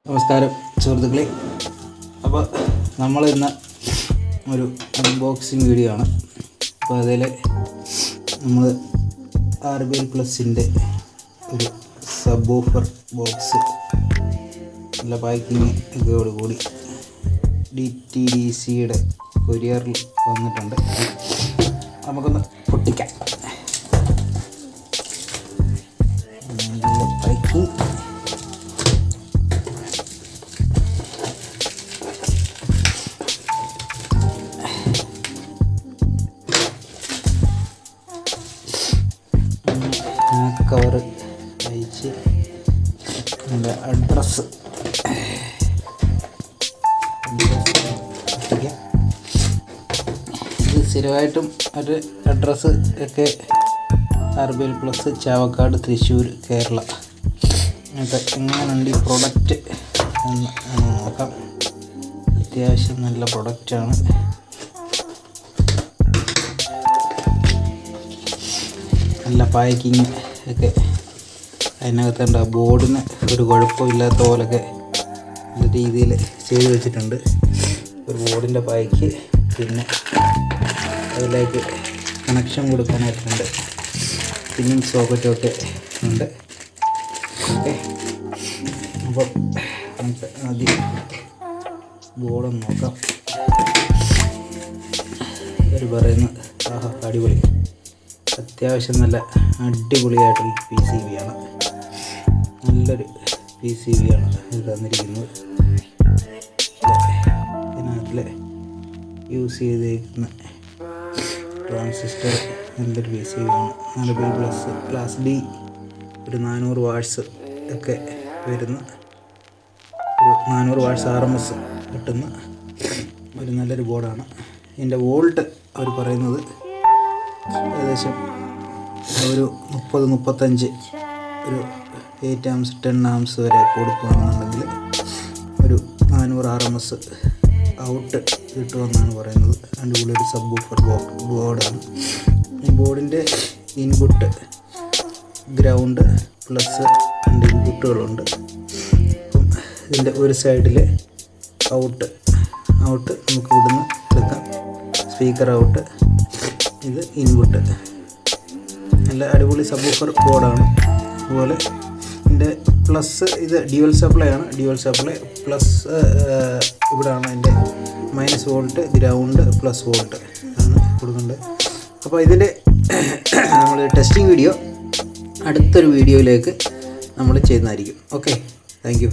നമസ്കാരം സുഹൃത്തുക്കളെ. അപ്പോൾ നമ്മൾ ഇന്ന് ഒരു അൺബോക്സിങ് വീഡിയോ ആണ്. അപ്പോൾ അതിൽ നമ്മൾ RBL പ്ലസിൻ്റെ ഒരു സബ് വൂഫർ ബോക്സ് നല്ല പാക്കിങ് ഒക്കെയോടുകൂടി DTDCയുടെ കൊറിയറിൽ വന്നിട്ടുണ്ട്. നമുക്കൊന്ന് പൊട്ടിക്കാം. പാക്കിങ് കവറ് അയച്ച് അതിൻ്റെ അഡ്രസ്സ് ഇത് സ്ഥിരമായിട്ടും ഒരു അഡ്രസ്സ് ഒക്കെ RBL പ്ലസ് ചാവക്കാട്, തൃശ്ശൂർ, കേരള. അത് എങ്ങനെയുണ്ട് ഈ പ്രൊഡക്റ്റ് എന്ന് നോക്കാം. അത്യാവശ്യം നല്ല പ്രൊഡക്റ്റാണ്. നല്ല പാക്കിങ് ഒക്കെ അതിനകത്തുണ്ട്. ബോർഡിന് ഒരു കുഴപ്പമില്ലാത്ത പോലൊക്കെ നല്ല രീതിയിൽ ചെയ്ത് വെച്ചിട്ടുണ്ട്. ഒരു ബോർഡിൻ്റെ പായ്ക്ക്, പിന്നെ അതിലേക്ക് കണക്ഷൻ കൊടുക്കാനായിട്ടുണ്ട്. പിന്നും സോക്കറ്റൊക്കെ ഉണ്ട്. ഓക്കെ, അപ്പോൾ നമുക്ക് ആദ്യം ബോർഡൊന്ന് നോക്കാം. ഒരു പറയുന്നത് അടിപൊളി, അത്യാവശ്യം നല്ല അടിപൊളിയായിട്ടുള്ള PCB ആണ്. നല്ലൊരു PCB ആണ് ഇത് തന്നിരിക്കുന്നത്. ഇതിനകത്തിൽ യൂസ് ചെയ്തേക്കുന്ന ട്രാൻസിസ്റ്റർ നല്ലൊരു PCB ആണ്. RBL പ്ലസ് ക്ലാസ് D ഒരു 400 വാട്ട്സ് ഒക്കെ വരുന്ന, ഒരു 400 വാട്ട്സ് RMS കിട്ടുന്ന ഒരു നല്ലൊരു ബോർഡാണ്. ഇതിൻ്റെ വോൾട്ട് അവർ പറയുന്നത് ഏകദേശം ഒരു 30-35, ഒരു 8 amps 10 amps വരെ കൊടുക്കുകയാണെന്നുണ്ടെങ്കിൽ ഒരു 400 RMS ഔട്ട് കിട്ടുമെന്നാണ് പറയുന്നത്. അടിപൊളി ഒരു സബ് വൂഫർ ബോർഡാണ്. ഈ ബോർഡിൻ്റെ ഇൻപുട്ട് ഗ്രൗണ്ട് പ്ലസ് 2 ഇൻപുട്ടുകളുണ്ട്. അപ്പം ഇതിൻ്റെ ഒരു സൈഡിൽ ഔട്ട് നമുക്ക് ഇവിടുന്ന് എടുക്കാം. സ്പീക്കർ ഔട്ട്, ഇത് ഇൻപുട്ട്. നല്ല അടിപൊളി സബ് വൂഫർ ബോർഡാണ്. അതുപോലെ ഇതിൻ്റെ പ്ലസ്, ഇത് ഡ്യുവൽ സപ്ലൈ ആണ്. ഡ്യുവൽ സപ്ലൈ പ്ലസ് ഇവിടെയാണ് അതിൻ്റെ minus volt, ground plus volt ആണ് കൊടുക്കേണ്ടത്. അപ്പോൾ ഇതിൻ്റെ നമ്മൾ ടെസ്റ്റിംഗ് വീഡിയോ അടുത്തൊരു വീഡിയോയിലേക്ക് നമ്മൾ ചെയ്യുന്നതായിരിക്കും. Okay, thank you.